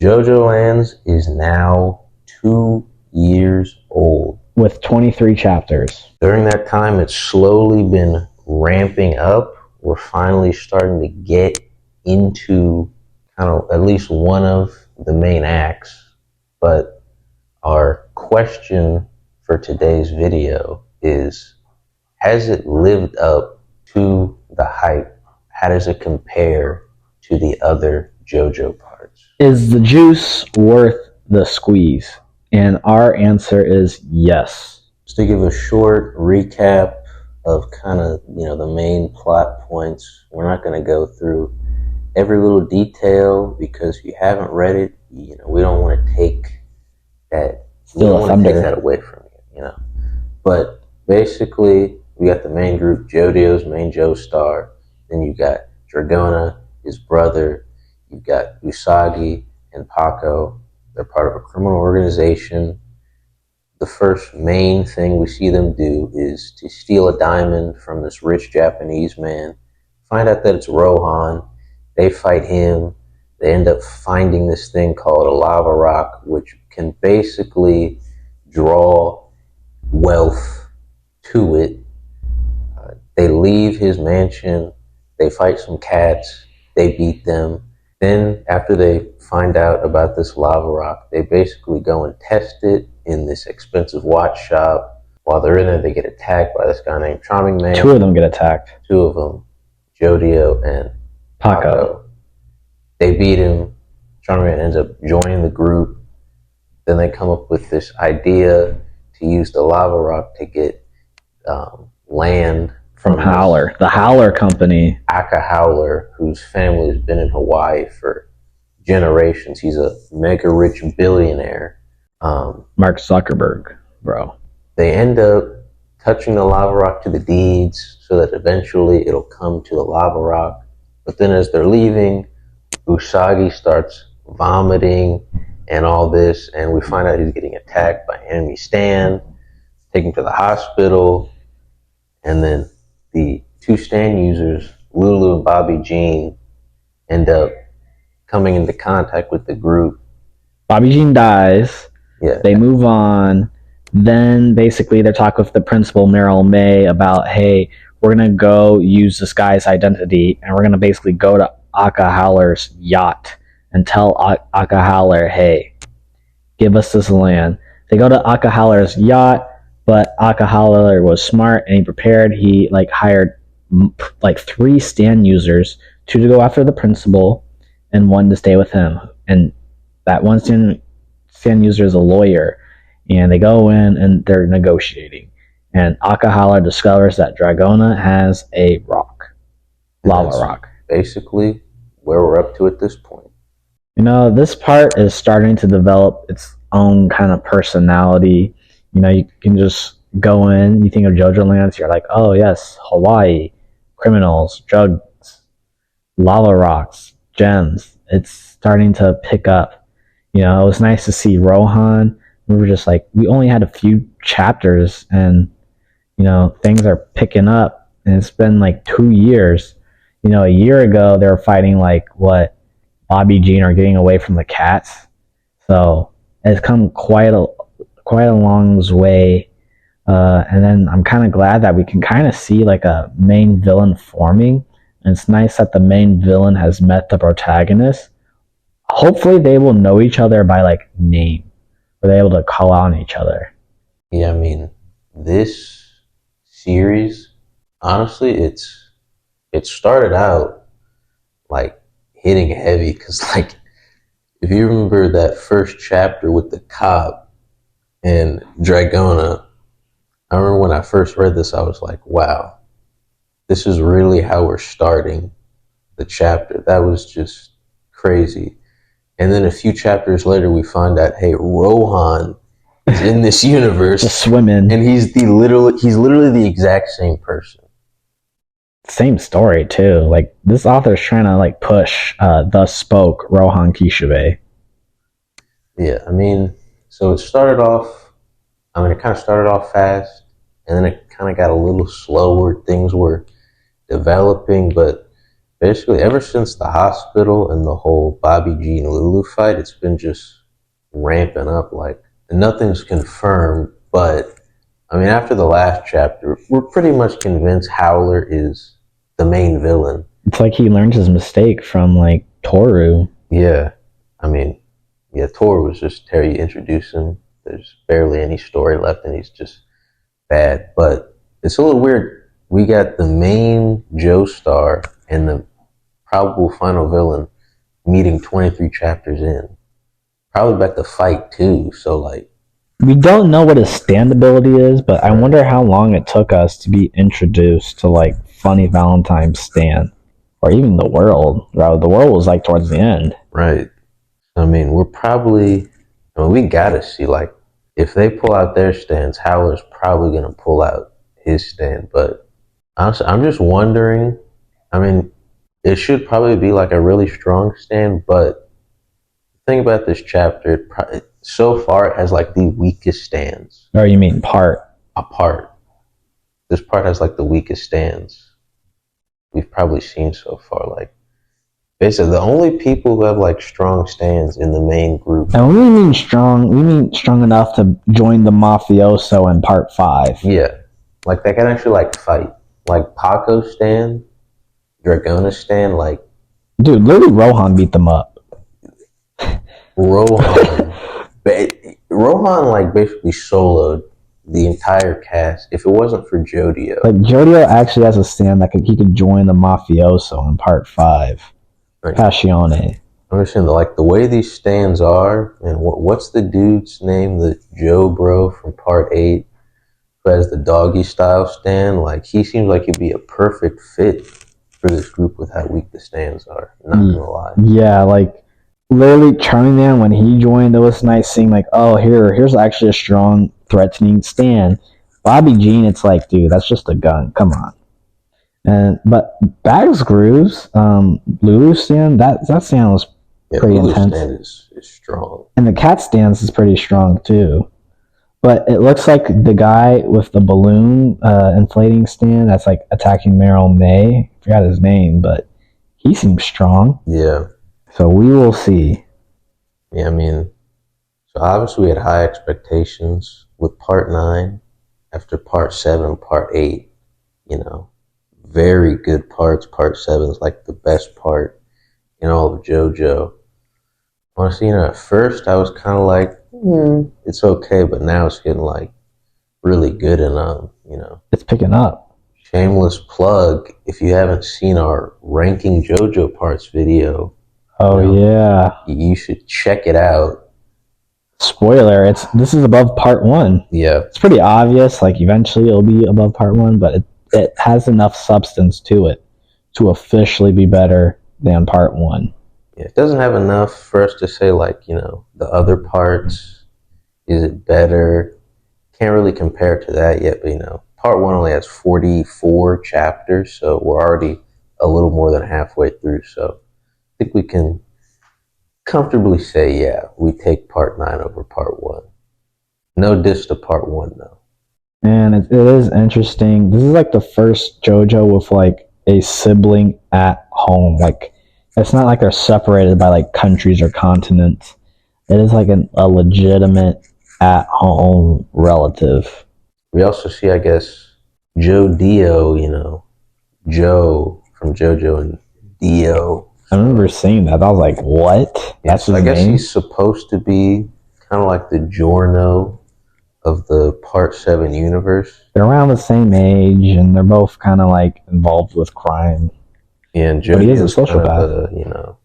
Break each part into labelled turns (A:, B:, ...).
A: JOJOLands is now 2 years old.
B: With 23 chapters.
A: During that time, it's slowly been ramping up. We're finally starting to get into kind of at least one of the main acts. But our question for today's video is, has it lived up to the hype? How does it compare to the other JoJo parts?
B: Is the juice worth the squeeze? And our answer is yes.
A: Just to give a short recap of kind of, the main plot points. We're not going to go through every little detail because if you haven't read it, we don't want to take that. We don't want to take that away from you, But basically, we got the main group, Jojo's main Joestar. Then you got Dragona, his brother. You've got Usagi and Paco. They're part of a criminal organization. The first main thing we see them do is to steal a diamond from this rich Japanese man. Find out that it's Rohan. They fight him. They end up finding this thing called a lava rock, which can basically draw wealth to it. They leave his mansion. They fight some cats. They beat them. Then after they find out about this lava rock, they basically go and test it in this expensive watch shop. While they're in there, they get attacked by this guy named Charming Man.
B: Two of them get attacked.
A: Two of them, Jodio and Paco. They beat him. Charming Man ends up joining the group. Then they come up with this idea to use the lava rock to get land
B: from Howler, the Howler company.
A: Aka Howler, whose family has been in Hawaii for generations. He's a mega rich billionaire.
B: Mark Zuckerberg, bro.
A: They end up touching the lava rock to the deeds so that eventually it'll come to the lava rock. But then as they're leaving, Usagi starts vomiting and all this, and we find out he's getting attacked by enemy Stan, take him to the hospital, and then the two Stan users, Lulu and Bobby Jean, end up coming into contact with the group.
B: Bobby Jean dies.
A: Yeah.
B: They move on. Then basically they're talking with the principal, Meryl May, about, hey, we're going to go use this guy's identity, and we're going to basically go to Aka Howler's yacht and tell Aka Howler, hey, give us this land. They go to Aka Howler's yacht, but Aka Howler was smart and he prepared. He hired 3 Stan users, 2 to go after the principal and 1 to stay with him. And that one Stan user is a lawyer, and they go in and they're negotiating. And Aka Howler discovers that Dragona has a rock, lava rock.
A: Basically where we're up to at this point.
B: This part is starting to develop its own kind of personality. You can just go in, you think of JoJoLands, you're like, oh yes, Hawaii, criminals, drugs, lava rocks, gems. It's starting to pick up. It was nice to see Rohan. We were just like, we only had a few chapters and, things are picking up. And it's been 2 years. A year ago, they were fighting Bobby Jean are getting away from the cats. So it's come quite a long way. And then I'm kind of glad that we can kind of see a main villain forming. And it's nice that the main villain has met the protagonist. Hopefully they will know each other by name, or they're able to call out on each other.
A: Yeah, this series, honestly, it started out hitting heavy because if you remember that first chapter with the cop and Dragona, I remember when I first read this, I was like, wow, this is really how we're starting the chapter. That was just crazy. And then a few chapters later, we find out, hey, Rohan is in this universe.
B: Just swimming.
A: And he's literally the exact same person.
B: Same story, too. This author's trying to, push Thus Spoke Rohan Kishibe.
A: Yeah, so it started off, it kind of started off fast, and then it kind of got a little slower. Things were developing, but basically ever since the hospital and the whole Bobby G and Lulu fight, it's been just ramping up. Like nothing's confirmed, but I mean, after the last chapter, we're pretty much convinced Howler is the main villain.
B: It's like he learned his mistake from like Toru.
A: Yeah, I mean, yeah, Toru was just Terry introduced him. There's barely any story left, and he's just bad. But it's a little weird. We got the main Joestar and the probable final villain meeting 23 chapters in. Probably about to fight too. So like,
B: We don't know what his stand ability is, but I wonder how long it took us to be introduced to like Funny Valentine's Stan, or even the world. Right, the world was like towards the end.
A: right. I mean, we gotta see, like, if they pull out their stands, Howler's probably gonna pull out his stand. But honestly, I'm just wondering, I mean, it should probably be like a really strong stand, but the thing about this chapter, so far it has like the weakest stands
B: Or you mean part?
A: apart. This part has like the weakest stands we've probably seen so far. Like, basically, the only people who have like strong stands in the main group.
B: And we mean strong enough to join the mafioso in part 5.
A: Yeah, like they can actually like fight. Like Paco's stand, Dragona's stand, like
B: Dude, literally Rohan beat them up.
A: Rohan. Rohan like basically soloed the entire cast. If it wasn't for Jodio,
B: Like Jodio actually has a stand that he could join the mafioso in part 5.
A: like,
B: Passione.
A: I understand like the way these stands are, and what's the dude's name? The Joe Bro from Part 8, who has the doggy style stand. Like he seems like he'd be a perfect fit for this group with how weak the stands are. Not gonna lie.
B: Yeah, like literally Charlie Man when he joined, it was nice seeing like, oh, here's actually a strong, threatening stand. Bobby Jean, it's like, dude, that's just a gun. Come on. But Bags Grooves, Lulu's stand, that stand was pretty
A: Lulu's
B: intense.
A: stand is strong.
B: And the cat stance is pretty strong too. But it looks like the guy with the balloon inflating stand that's like attacking Meryl May. I forgot his name, but he seems strong.
A: Yeah.
B: So we will see.
A: Yeah, I mean, so obviously we had high expectations with Part 9 after Part 7, Part 8, you know, very good parts. Part 7 is like the best part in all of JoJo. Honestly, at first I was kind of like, it's okay, but now it's getting like really good and,
B: It's picking up.
A: shameless plug, if you haven't seen our ranking JoJo parts video,
B: Oh yeah.
A: you should check it out.
B: Spoiler, this is above part 1.
A: Yeah.
B: It's pretty obvious, like eventually it'll be above part 1, but it has enough substance to it to officially be better than part 1.
A: Yeah, it doesn't have enough for us to say like, the other parts, is it better? Can't really compare to that yet, but part 1 only has 44 chapters, so we're already a little more than halfway through, so I think we can comfortably say, yeah, we take part 9 over part 1. No diss to part 1 though.
B: And it is interesting. This is like the first JoJo with like a sibling at home. Like it's not like they're separated by like countries or continents. It is like a legitimate at home relative.
A: We also see, I guess, Joe Dio, Joe from JoJo and Dio.
B: I remember seeing that. I was like, what? That's his
A: I guess
B: name?
A: he's supposed to be kind of like the Giorno of the Part 7 universe.
B: They're around the same age, and they're both kind of like involved with crime.
A: Yeah, and Joe
B: But he is a
A: is kind
B: sociopath.
A: of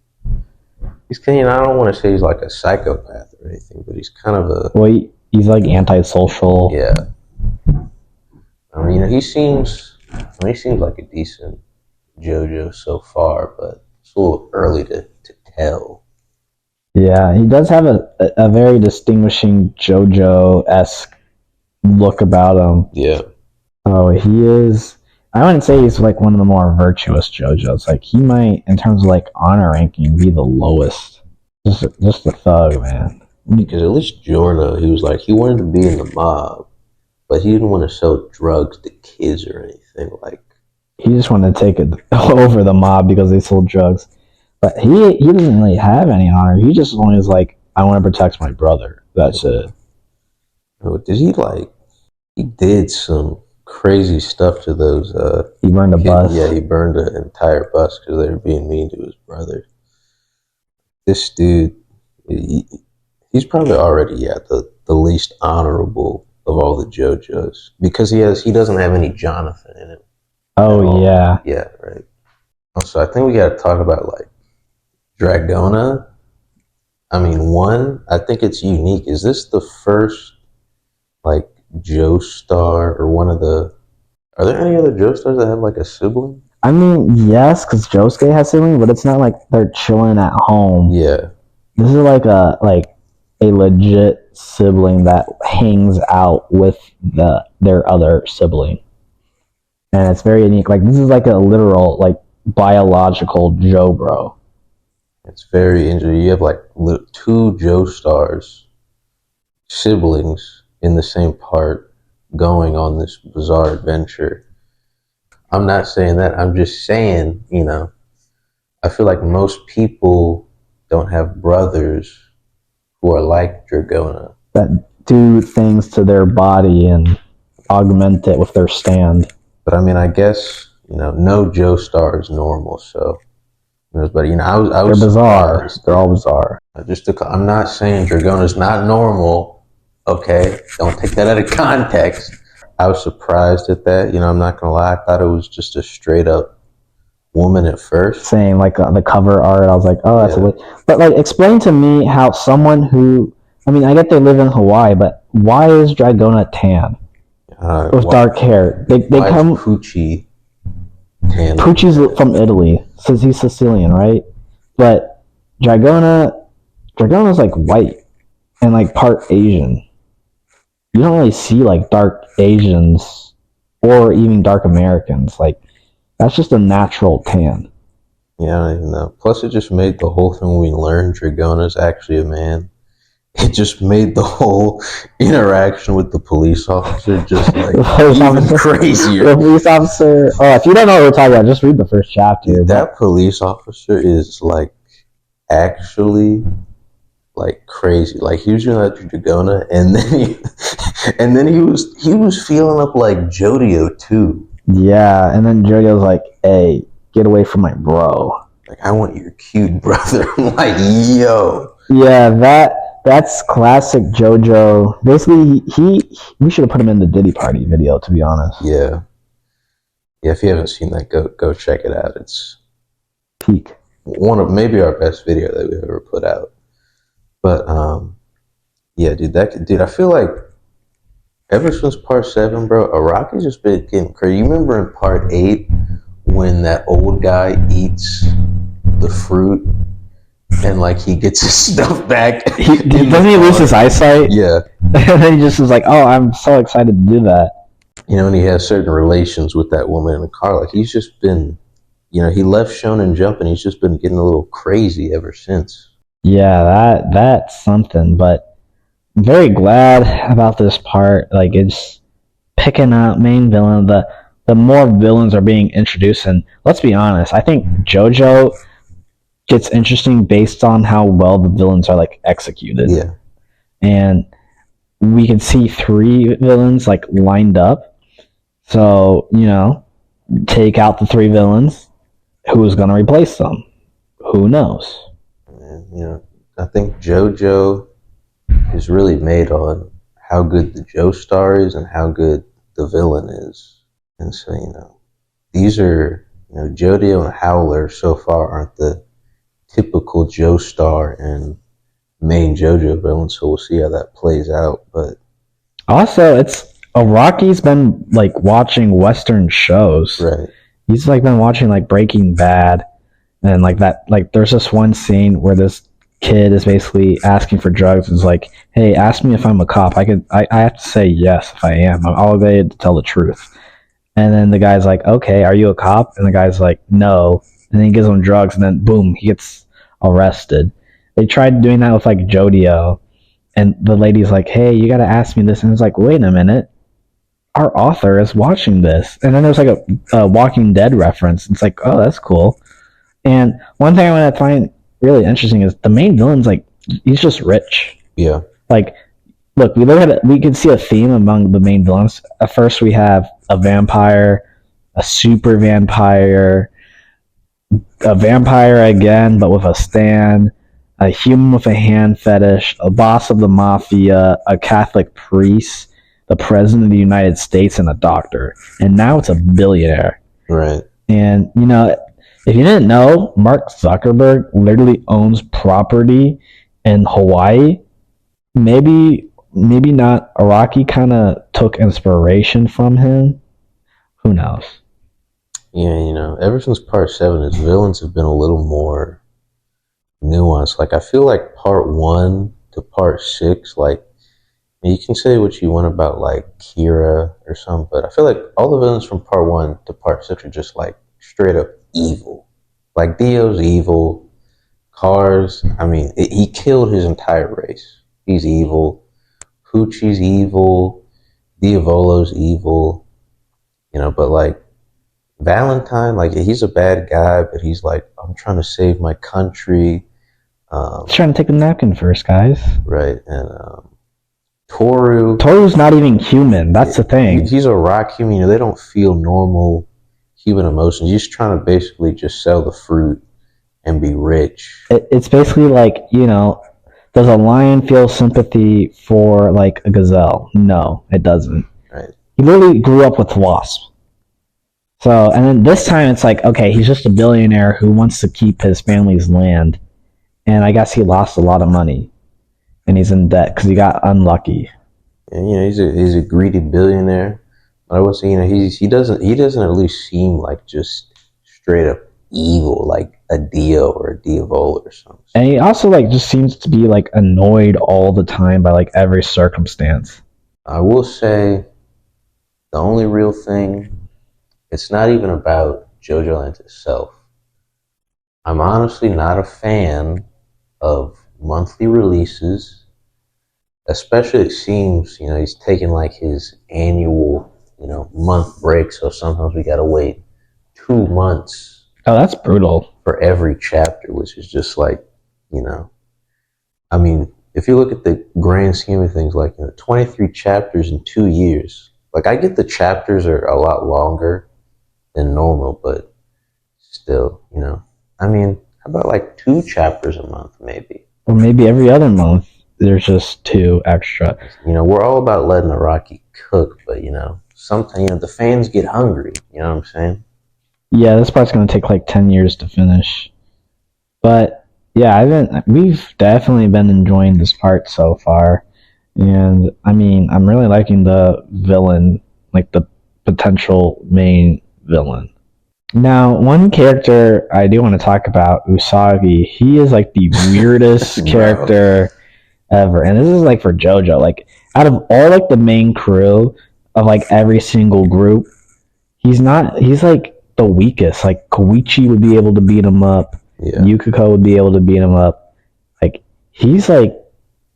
A: he's kind of, I don't want to say he's like a psychopath or anything, but he's kind of a...
B: Well, he's like antisocial.
A: Yeah. I mean, he seems like a decent JoJo so far, but it's a little early to tell.
B: Yeah, he does have a very distinguishing JoJo-esque look about him.
A: Yeah.
B: Oh, he is... I wouldn't say he's like one of the more virtuous JoJos. Like he might, in terms of like honor ranking, be the lowest. Just a thug, man.
A: Because at least Giorno, he was like, he wanted to be in the mob, but he didn't want to sell drugs to kids or anything. Like,
B: he just wanted to take it over the mob because they sold drugs. But he doesn't really have any honor. He just only is like, I want to protect my brother. That's it.
A: Oh, did he like? He did some crazy stuff to those.
B: He burned a bus.
A: Yeah, he burned an entire bus because they were being mean to his brother. This dude, he's probably already the least honorable of all the JoJos because he doesn't have any Jonathan in him.
B: Oh yeah,
A: yeah, right. So I think we got to talk about like Dragona. I mean, one, I think it's unique. Is this the first like Joestar or one of the? Are there any other Joestars that have like a sibling?
B: I mean, yes, because Josuke has siblings, but it's not like they're chilling at home.
A: Yeah,
B: this is like a legit sibling that hangs out with their other sibling, and it's very unique. Like this is like a literal like biological Joe bro.
A: It's very interesting. You have like two Joestars siblings in the same part going on this bizarre adventure. I'm not saying that. I'm just saying, I feel like most people don't have brothers who are like Dragona.
B: That do things to their body and augment it with their stand.
A: But I mean, I guess, no Joestar is normal, so. But, I was
B: They're bizarre.
A: Surprised.
B: They're all bizarre.
A: I'm not saying Dragona's not normal, okay? Don't take that out of context. I was surprised at that. I'm not going to lie. I thought it was just a straight up woman at first.
B: Same, like the cover art. I was like, oh, that's But like, explain to me how someone who, I mean, I get they live in Hawaii, but why is Dragona tan? With dark hair. They come.
A: Poochie tan.
B: Poochie's from Italy, so he's Sicilian, right? But Dragona's like white and like part Asian. You don't really see like dark Asians or even dark Americans. Like that's just a natural tan.
A: Yeah, I don't even know. Plus, it just made the whole thing when we learned Dragona's actually a man. It just made the whole interaction with the police officer just like even crazier.
B: The police officer. Oh, if you don't know what we're talking about, just read the first chapter.
A: That police officer is like actually like crazy. Like he was doing that to Dragona, and then he was feeling up like Jodio too.
B: Yeah, and then Jodio's like, "Hey, get away from my bro.
A: Like I want your cute brother." I'm like, yo.
B: Yeah, that's classic JoJo. Basically, we should have put him in the Diddy Party video, to be honest.
A: Yeah. If you haven't seen that, go check it out. It's
B: peak.
A: One of maybe our best video that we've ever put out. But yeah, dude, I feel like ever since part 7, bro, Araki's just been getting crazy. You remember in part 8 when that old guy eats the fruit? And like he gets his stuff back.
B: Doesn't he lose his eyesight?
A: Yeah.
B: And then he just was like, "Oh, I'm so excited to do that."
A: And he has certain relations with that woman in the car. Like he's just been, he left Shonen Jump and he's just been getting a little crazy ever since.
B: Yeah, that's something. But I'm very glad about this part. Like it's picking up main villain. The more villains are being introduced, and let's be honest, I think JoJo gets interesting based on how well the villains are like executed.
A: Yeah.
B: And we can see 3 villains like lined up. So, take out the 3 villains. Who's gonna replace them? Who knows?
A: And, I think JoJo is really made on how good the Joestar is and how good the villain is. And so, these are, Jodio and Howler so far aren't the typical Joestar and main JoJo villain, so we'll see how that plays out. But
B: also, Araki's been like watching Western shows.
A: Right.
B: He's like been watching like Breaking Bad, and like that. Like there's this one scene where this kid is basically asking for drugs. And is like, "Hey, ask me if I'm a cop. I have to say yes if I am. I'm obligated to tell the truth." And then the guy's like, "Okay, are you a cop?" And the guy's like, "No." And then he gives him drugs, and then boom, he gets arrested. They tried doing that with like Jodio, and the lady's like, "Hey, you gotta ask me this," and it's like, "Wait a minute, our author is watching this. And then there's like a Walking Dead reference. It's like, oh, that's cool. And one thing I want to find really interesting is the main villain's like, he's just rich.
A: Yeah.
B: Like, look, we look at it, we can see a theme among the main villains. At first, we have a vampire, a super vampire, a vampire again, but with a stand, a human with a hand fetish, a boss of the mafia, a Catholic priest, the president of the United States, and a doctor. And now it's a billionaire.
A: Right.
B: And, you know, if you didn't know, Mark Zuckerberg literally owns property in Hawaii. Maybe not. Araki kind of took inspiration from him. Who knows?
A: Yeah, you know, ever since part 7, his villains have been a little more nuanced. Like, I feel like part 1 to part 6, like, you can say what you want about, like, Kira or something, but I feel like all the villains from part 1 to part 6 are just, like, straight up evil. Like, Dio's evil. Cars, I mean, he killed his entire race. He's evil. Poochie's evil. Diavolo's evil. You know, but, like, Valentine, like, he's a bad guy, but he's like, I'm trying to save my country.
B: He's trying to take the napkin first, guys.
A: Right, and
B: Toru's not even human. That's the thing.
A: He's a rock human. You know, they don't feel normal human emotions. He's trying to basically just sell the fruit and be rich.
B: It's basically like, you know, does a lion feel sympathy for, like, a gazelle? No, it doesn't.
A: Right.
B: He literally grew up with wasps. So, and then this time it's like, okay, he's just a billionaire who wants to keep his family's land. And I guess he lost a lot of money. And he's in debt because he got unlucky.
A: And, you know, he's a greedy billionaire. But I would say, you know, he doesn't at least seem like just straight up evil, like a Dio or a Diavolo or something.
B: And he also, like, just seems to be, like, annoyed all the time by, like, every circumstance.
A: I will say the only real thing, it's not even about JoJoLands itself. I'm honestly not a fan of monthly releases, especially it seems, you know, he's taking like his annual, you know, month break, so sometimes we gotta wait 2 months.
B: Oh, that's brutal.
A: For every chapter, which is just like, you know, I mean, if you look at the grand scheme of things, like, you know, 23 chapters in 2 years, like, I get the chapters are a lot longer than normal, but still, you know, I mean, how about like 2 chapters a month, maybe?
B: Or maybe every other month there's just 2 extra.
A: You know, we're all about letting Araki cook, but, you know, sometimes, you know, the fans get hungry, you know what I'm saying?
B: Yeah, this part's going to take like 10 years to finish. But yeah, we've definitely been enjoying this part so far. And I mean, I'm really liking the villain, like the potential main villain. Now, one character I do want to talk about, Usagi. He is like the weirdest character ever. And this is like for JoJo. Like, out of all like the main crew of like every single group, he's like the weakest. Like, Koichi would be able to beat him up. Yeah. Yukiko would be able to beat him up. Like, he's like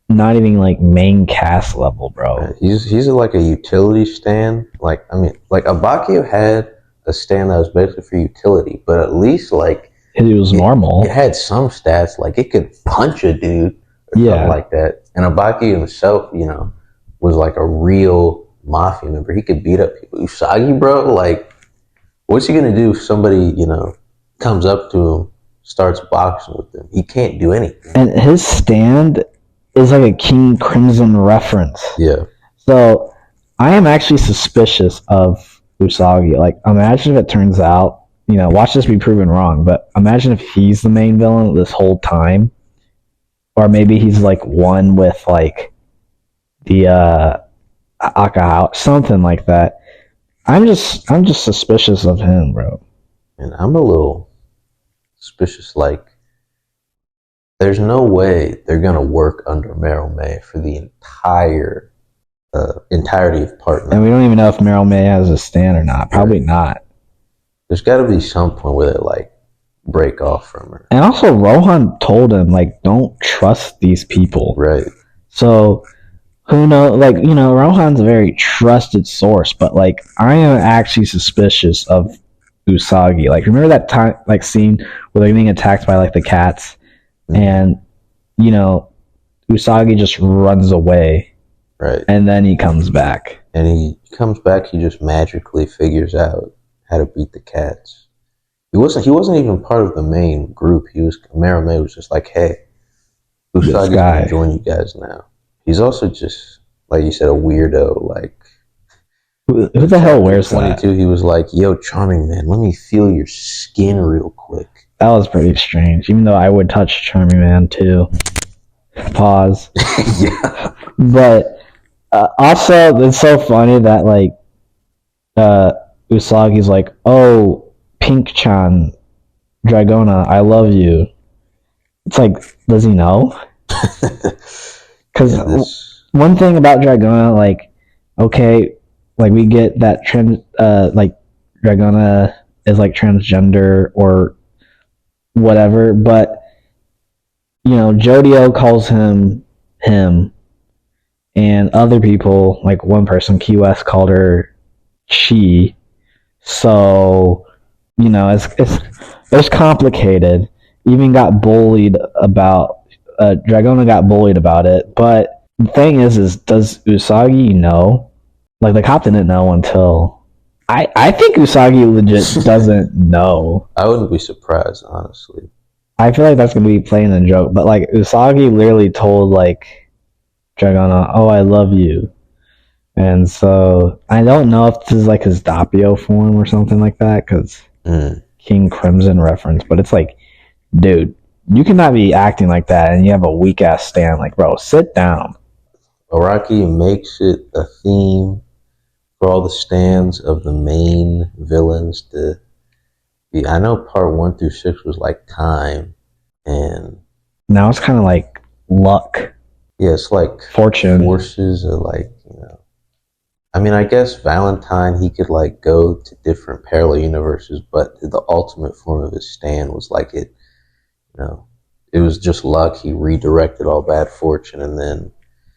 B: not even like main cast level, bro.
A: He's like a utility stand. Like, I mean, like Abakio had a stand that was basically for utility, but at least like
B: it was normal.
A: It had some stats, like it could punch a dude or something like that. And Abakio himself, you know, was like a real mafia member. He could beat up people. Usagi, bro, like, what's he gonna do if somebody, you know, comes up to him, starts boxing with him? He can't do anything.
B: And his stand is like a King Crimson reference.
A: Yeah.
B: So I am actually suspicious of Usagi. Like, imagine if it turns out, you know, watch this be proven wrong, but imagine if he's the main villain this whole time. Or maybe he's like one with like the Akahao, something like that. I'm just suspicious of him, bro.
A: And I'm a little suspicious, like, there's no way they're gonna work under Meryl May for the entirety of part 9.
B: And we don't even know if Meryl May has a stand or not. Probably not.
A: There's got to be some point where they like break off from her.
B: And also, Rohan told him, like, don't trust these people.
A: Right.
B: So who knows? Like, you know, Rohan's a very trusted source, but like, I am actually suspicious of Usagi. Like, remember that time, like, scene where they're being attacked by like the cats, and you know, Usagi just runs away,
A: Right.
B: and then he comes back.
A: And he comes back. He just magically figures out how to beat the cats. He wasn't even part of the main group. Merame was just like, hey, Usagi's gonna join you guys now. He's also just, like you said, a weirdo. Like,
B: who the hell wears 22,
A: that? He was like, yo, Charming Man, let me feel your skin real quick.
B: That was pretty strange, even though I would touch Charming Man too. Pause.
A: Yeah.
B: But also, it's so funny that like Usagi's like, oh, Pink-chan, Dragona, I love you. It's like, does he know? Because one thing about Dragona, like, okay, like we get that like Dragona is like transgender or whatever, but you know, Jodio calls him, and other people, like one person, Key West, called her she. So, you know, it's complicated. Even got bullied about Dragona got bullied about it. But the thing is does Usagi know? Like the cop didn't know until I think Usagi legit doesn't know.
A: I wouldn't be surprised, honestly.
B: I feel like that's gonna be playing a joke, but like Usagi literally told like Dragona, "Oh, I love you," and so I don't know if this is like his Doppio form or something like that, because King Crimson reference, but it's like, dude, you cannot be acting like that, and you have a weak ass stand. Like, bro, sit down.
A: Araki makes it a theme for all the stands of the main villains to be. I know part 1 through 6 was like time, and
B: now it's kind of like luck.
A: Yeah, it's like
B: fortune.
A: Forces are like, you know. I mean, I guess Valentine, he could like go to different parallel universes, but the ultimate form of his stand was like it, you know, it was just luck. He redirected all bad fortune, and then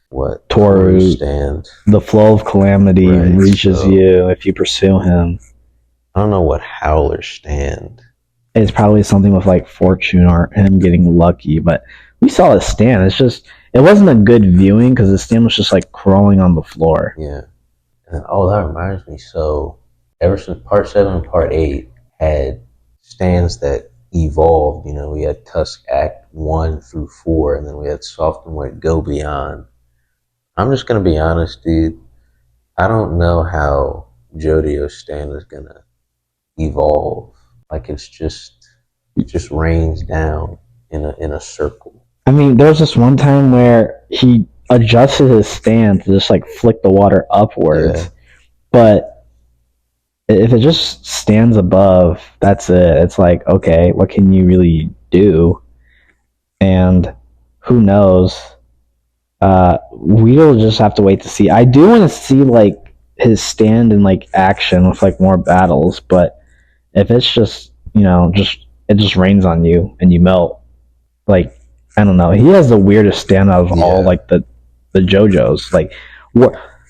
A: what?
B: Toru
A: stand.
B: The flow of calamity reaches you if you pursue him.
A: I don't know what Howler stand.
B: It's probably something with like fortune or him getting lucky, but we saw his stand. It's just, it wasn't a good viewing because the stand was just like crawling on the floor.
A: Yeah. And oh, that reminds me. So ever since part 7 and part 8 had stands that evolved, you know, we had Tusk Act 1 through 4, and then we had Soft and Wet Go Beyond. I'm just going to be honest, dude. I don't know how Jodio's stand is going to evolve. Like it just rains down in a circle.
B: I mean, there was this one time where he adjusted his stand to just like flick the water upwards, but if it just stands above, that's it. It's like, okay, what can you really do? And who knows? We'll just have to wait to see. I do want to see like his stand in like action with like more battles, but if it's just, you know, it just rains on you and you melt, like, I don't know. He has the weirdest stand out of all like the JoJos. Like,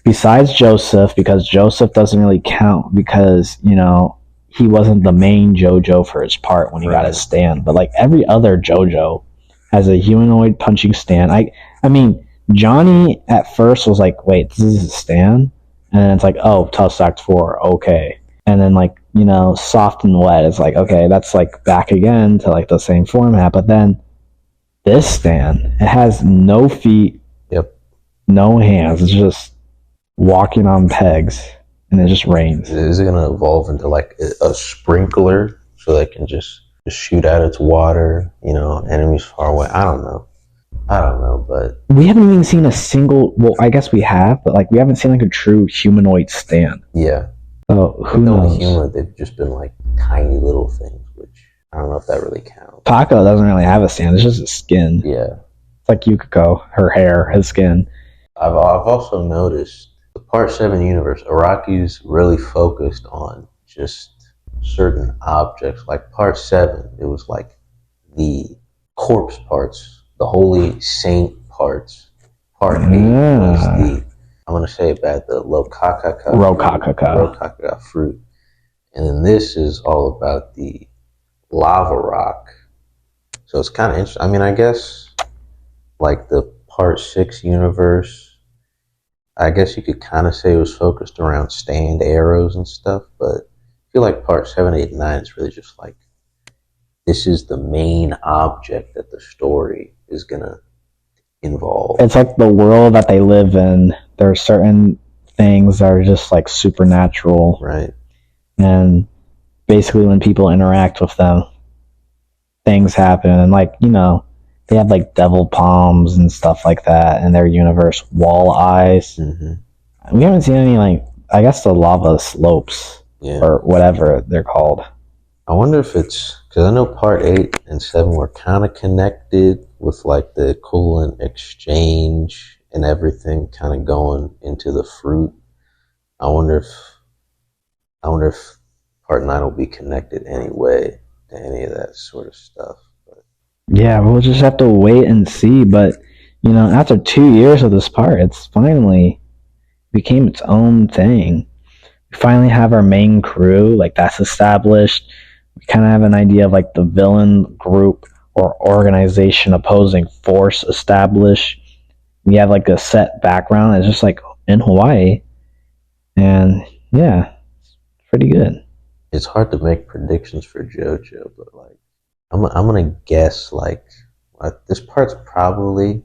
B: besides Joseph, because Joseph doesn't really count because, you know, he wasn't the main JoJo for his part when he got his stand. But like every other JoJo has a humanoid punching stand. I mean, Johnny at first was like, wait, this is his stand? And then it's like, oh, Tusk Act 4, okay. And then like, you know, Soft and Wet is like, okay, that's like back again to like the same format. But then this stand, it has no feet, no hands. It's just walking on pegs, and it just rains.
A: Is it gonna evolve into like a sprinkler so that it can just shoot out its water? You know, enemies far away. I don't know, but
B: we haven't even seen a single. Well, I guess we have, but like we haven't seen like a true humanoid stand.
A: Yeah.
B: So who knows?
A: Humanoid, they've just been like tiny little things, which I don't know if that really counts.
B: Taco doesn't really have a stand. It's just his skin.
A: Yeah.
B: It's like Yukiko, her hair, his skin.
A: I've also noticed the Part 7 universe, Araki's really focused on just certain objects. Like Part 7, it was like the corpse parts, the holy saint parts. Part 8 was the, I'm going to say it bad, the Rokakaka fruit. And then this is all about the lava rock. So it's kind of interesting. I mean, I guess like the Part 6 universe, I guess you could kind of say it was focused around stand arrows and stuff, but I feel like Part 7, 8, and 9 is really just like, this is the main object that the story is going to involve.
B: It's like the world that they live in. There are certain things that are just like supernatural.
A: Right.
B: And basically when people interact with them, things happen. And like, you know, they have like devil palms and stuff like that in their universe, wall eyes.
A: Mm-hmm.
B: We haven't seen any, like, I guess the lava slopes, or whatever they're called.
A: I wonder if it's, because I know Part 8 and 7 were kind of connected with like the coolant exchange and everything kind of going into the fruit. I wonder if Part 9 will be connected anyway to any of that sort of stuff. But
B: yeah, we'll just have to wait and see. But, you know, after 2 years of this part, it's finally became its own thing. We finally have our main crew, like that's established. We kind of have an idea of like the villain group or organization opposing force established. We have like a set background. It's just like in Hawaii. And yeah, it's pretty good.
A: it's hard to make predictions for JoJo, but like I'm gonna guess like this part's probably,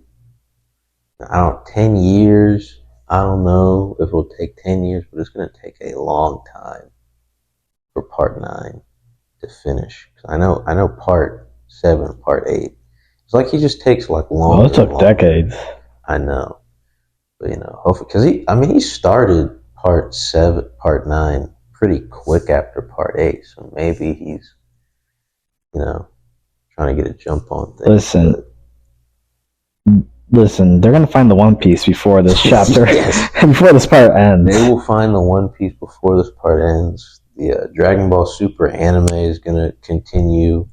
A: I don't, 10 years. I don't know if it'll take 10 years, but it's gonna take a long time for Part 9 to finish. I know Part 7, Part 8. It's like he just takes like longer.
B: Well, it took decades.
A: I know, but you know, hopefully, because he started Part 7, Part 9 pretty quick after Part 8, so maybe he's, you know, trying to get a jump on things.
B: Listen, they're gonna find the One Piece before this chapter, before this part ends.
A: They will find the One Piece before this part ends. The Dragon Ball Super anime is gonna continue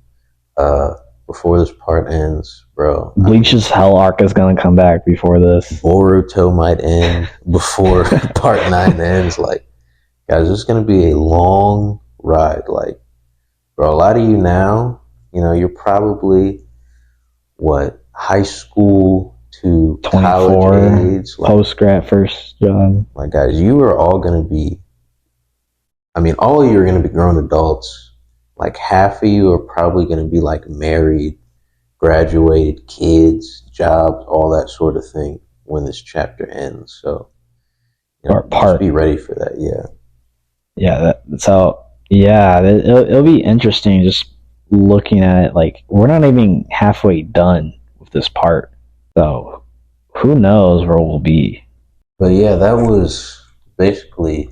A: before this part ends, bro.
B: Bleach's Hell arc is gonna come back before this.
A: Boruto might end before Part 9 ends. Like, guys, it's gonna be a long ride. Like, bro, a lot of you now, you know, you're probably high school to
B: 24,
A: college age, like,
B: post-grad, first job.
A: Like, guys, you are all gonna be, all of you are gonna be grown adults. Like, half of you are probably gonna be like married, graduated, kids, jobs, all that sort of thing when this chapter ends. So, you know, just be ready for that.
B: It'll be interesting just looking at it. Like, we're not even halfway done with this part, so who knows where we'll be.
A: But yeah, that was basically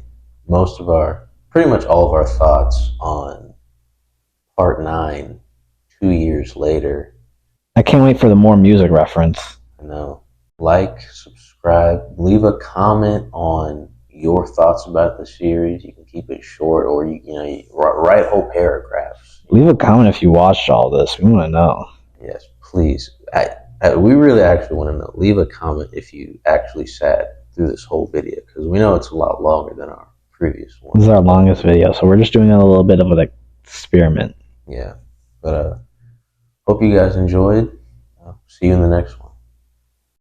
A: pretty much all of our thoughts on Part 9 2 years later.
B: I can't wait for the more music reference.
A: I know. Like, subscribe, leave a comment on your thoughts about the series. You can keep it short, or you write whole paragraphs.
B: Leave a comment if you watched all this. We want to know.
A: Yes, please. We really actually want to know. Leave a comment if you actually sat through this whole video, because we know it's a lot longer than our previous one.
B: This is our longest video, so we're just doing a little bit of an experiment.
A: Yeah, but hope you guys enjoyed. See you in the next one.